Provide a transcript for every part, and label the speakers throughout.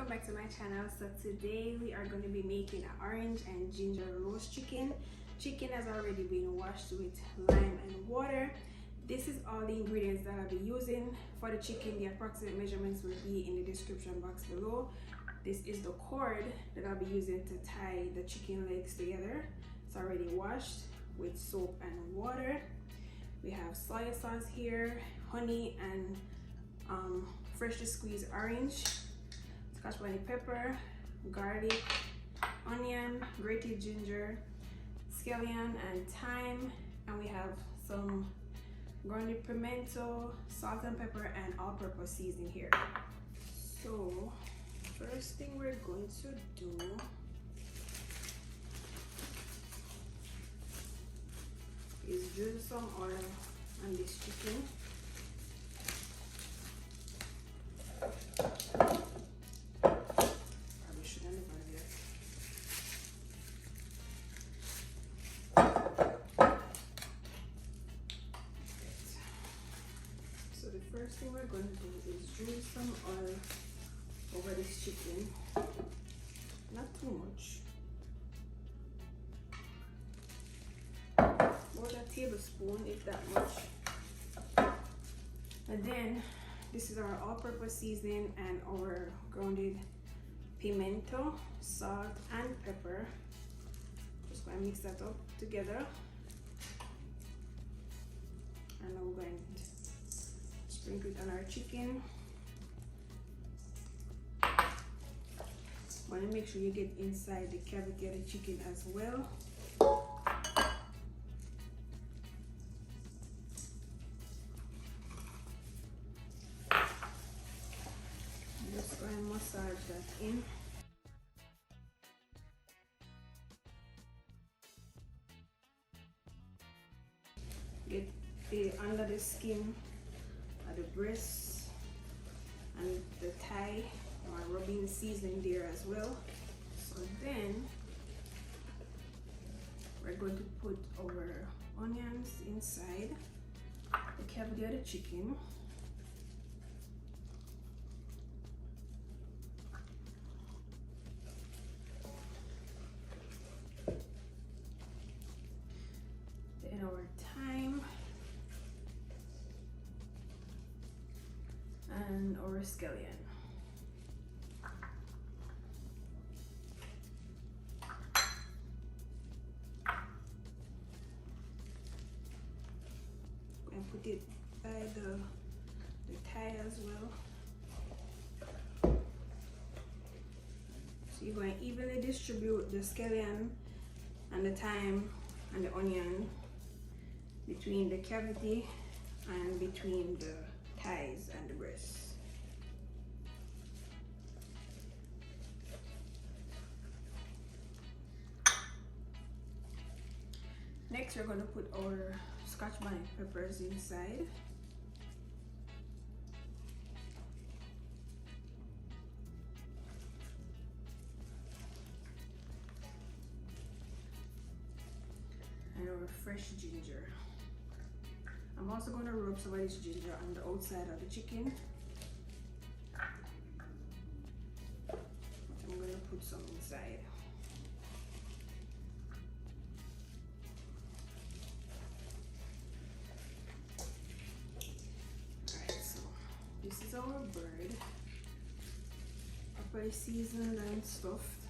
Speaker 1: welcome back to my channel. So today we are going to be making an orange and ginger roast chicken. Chicken has already been washed with lime and water. This is all the ingredients that I'll be using for the chicken. The approximate measurements will be in the description box below. This is the cord that I'll be using to tie the chicken legs together. It's already washed with soap and water. We have soy sauce here, honey, and freshly squeezed orange, scotch bonnet pepper, garlic, onion, grated ginger, scallion, and thyme, and we have some grounded pimento, salt and pepper, and all-purpose seasoning here. So first thing we're going to do is drizzle some oil on this chicken. Probably shouldn't have done that. So the first thing we're going to do is drizzle some oil over this chicken. Not too much. About a tablespoon, if that much. And then this is our all-purpose seasoning and our grounded pimento, salt, and pepper. Just going to mix that up together. And now we're going to sprinkle it on our chicken. Want to make sure you get inside the cavity of the chicken as well. Just go and massage that in. Get the under the skin of the breast and the thigh. I'm rubbing the seasoning there as well. So then we're going to put our onions inside the cavity of the chicken. Then our thyme and our scallion. And put it by the thigh as well. So you're going to evenly distribute the scallion and the thyme and the onion between the cavity and between the thighs and the breasts. Next, we're going to put our scotch bonnet peppers inside. And our fresh ginger. I'm also going to rub some of this ginger on the outside of the chicken. I'm going to put some inside. This is our bird, properly seasoned and stuffed.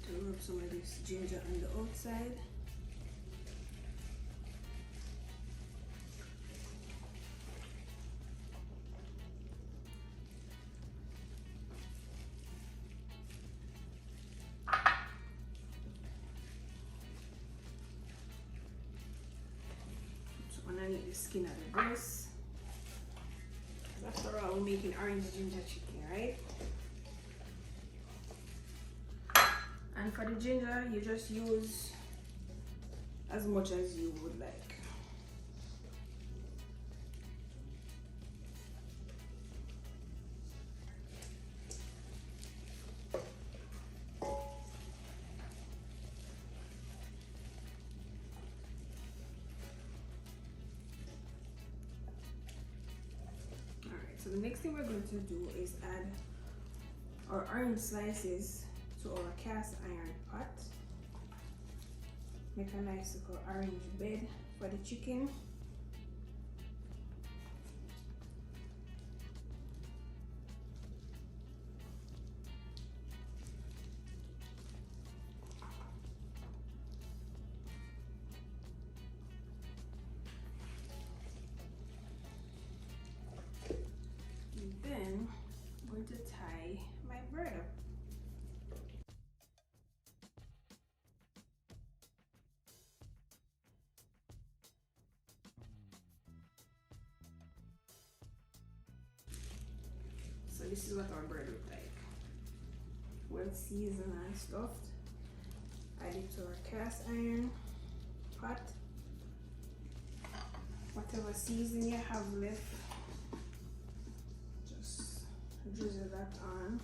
Speaker 1: To rub some of this ginger on the outside. Underneath the skin of the breast. After all, we're making orange ginger chicken, right? And for the ginger, you just use as much as you would like. so the next thing we're going to do is add our orange slices to our cast iron pot. Make a nice little orange bed for the chicken. Then I'm going to tie my bread up. So this is what our bread looks like. Well seasoned and stuffed. Add it to our cast iron pot. Whatever seasoning you have left, just drizzle that on.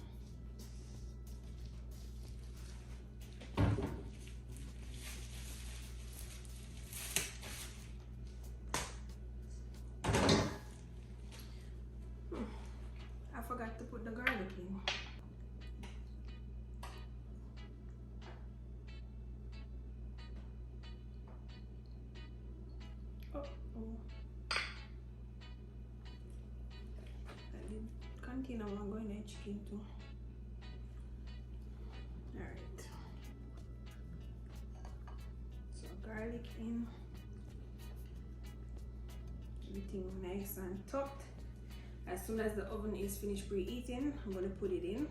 Speaker 1: I forgot to put the garlic in. Container one going in chicken too. Alright. So garlic in. Everything nice and tucked. As soon as the oven is finished preheating, I'm going to put it in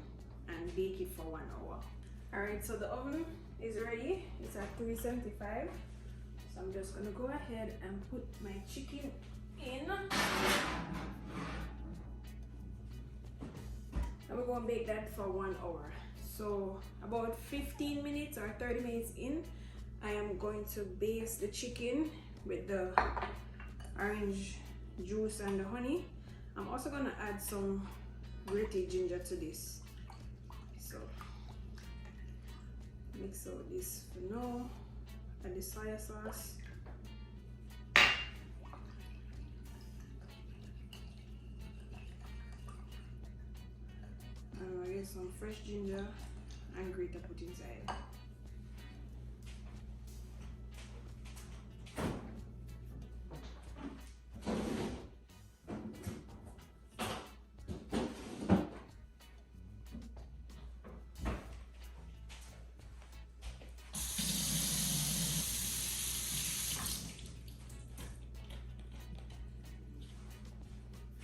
Speaker 1: and bake it for 1 hour. Alright, so the oven is ready. It's at 375. So I'm just going to go ahead and put my chicken in. And we're going to bake that for 1 hour. So about 15 minutes or 30 minutes in, I am going to baste the chicken with the orange juice and the honey. I'm also going to add some grated ginger to this. So mix out this for now. Add the soy sauce. And I get some fresh ginger and grater put inside.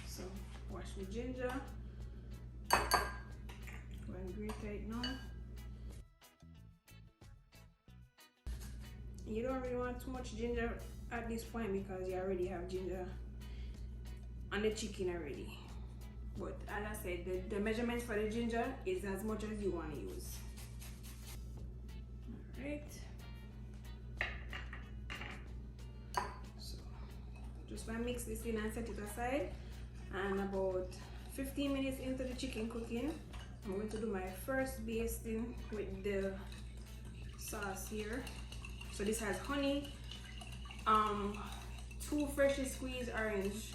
Speaker 1: So wash the ginger. Grate now. You don't really want too much ginger at this point because you already have ginger on the chicken already. But as I said, the measurement for the ginger is as much as you want to use. Alright. So just want to mix this in and set it aside. And about 15 minutes into the chicken cooking, I'm going to do my first basting with the sauce here. So this has honey, 2 freshly squeezed orange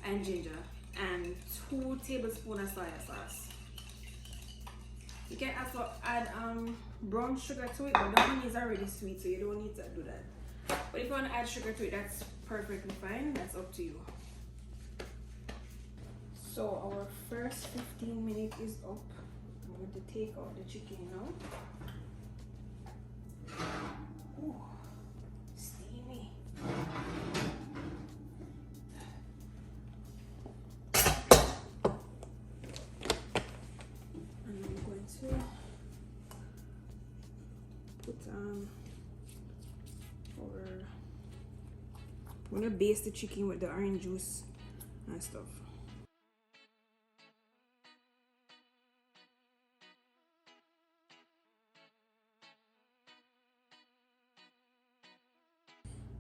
Speaker 1: and ginger, and 2 tablespoons of soy sauce. You can also add brown sugar to it, but the honey is already sweet, so you don't need to do that. But if you want to add sugar to it, that's perfectly fine. That's up to you. So our first 15 minutes is up. I'm going to take out the chicken now. Ooh, steamy. And I'm going to put I'm going to baste the chicken with the orange juice and stuff.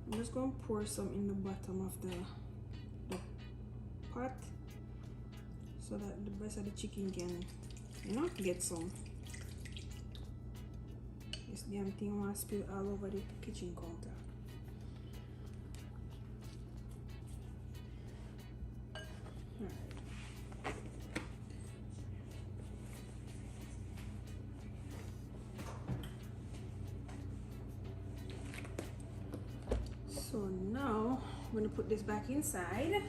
Speaker 1: I'm just going to pour some in the bottom of the pot so that the rest of the chicken can, you know, get some. This damn thing wants to spill all over the kitchen counter. Alright. So now I'm going to put this back inside.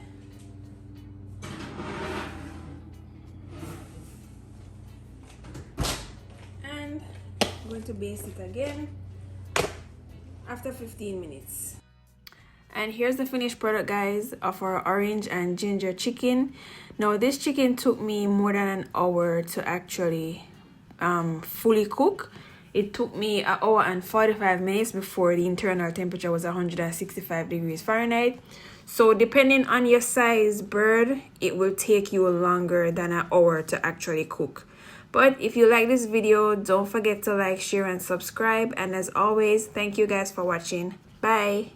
Speaker 1: And I'm going to baste it again after 15 minutes. And here's the finished product, guys, of our orange and ginger chicken. Now this chicken took me more than an hour to actually fully cook. It took me an hour and 45 minutes before the internal temperature was 165 degrees Fahrenheit. So depending on your size bird, it will take you longer than an hour to actually cook. But if you like this video, don't forget to like, share, and subscribe. And as always, thank you guys for watching. Bye.